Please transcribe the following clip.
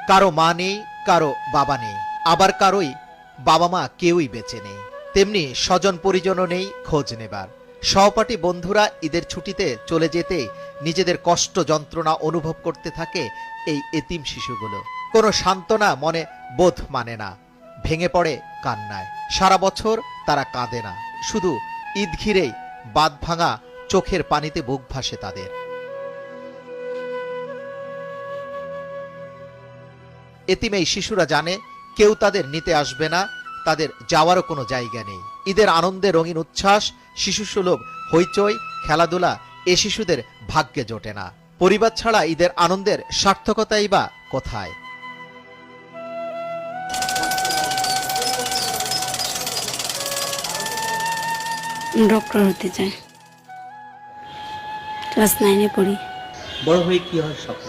কারো মা নেই, কারো বাবা নেই, আবার কারোই বাবা মা কেউই বেঁচে নেই। তেমনি স্বজন পরিজনও নেই খোঁজ নেবার। সহপাঠী বন্ধুরা ঈদের ছুটিতে চলে যেতে নিজেদের কষ্ট যন্ত্রণা অনুভব করতে থাকে এই এতিম শিশুগুলো। কোনো সান্ত্বনা মনে বোধ মানে না, ভেঙে পড়ে কান্নায়। সারা বছর তারা কাঁদে না, শুধু ঈদ ঘিরেই বাঁধ ভাঙা চোখের পানিতে বুক ভাসে তাদের। এতিম এই শিশুরা জানে কেউ তাদের নিতে আসবে না, তাদের যাওয়ারও কোনো জায়গা নেই। ঈদের আনন্দে রঙিন উচ্ছ্বাস, শিশুসুলভ হইচই, খেলাধুলা এ শিশুদের ভাগ্যে জোটে না। পরিবার ছাড়া ঈদের আনন্দের সার্থকতাই বা কোথায়? ডক্টর হতে চাই, ক্লাস 9-এ পড়ি। বড় হয়ে কি হয় স্বপ্ন?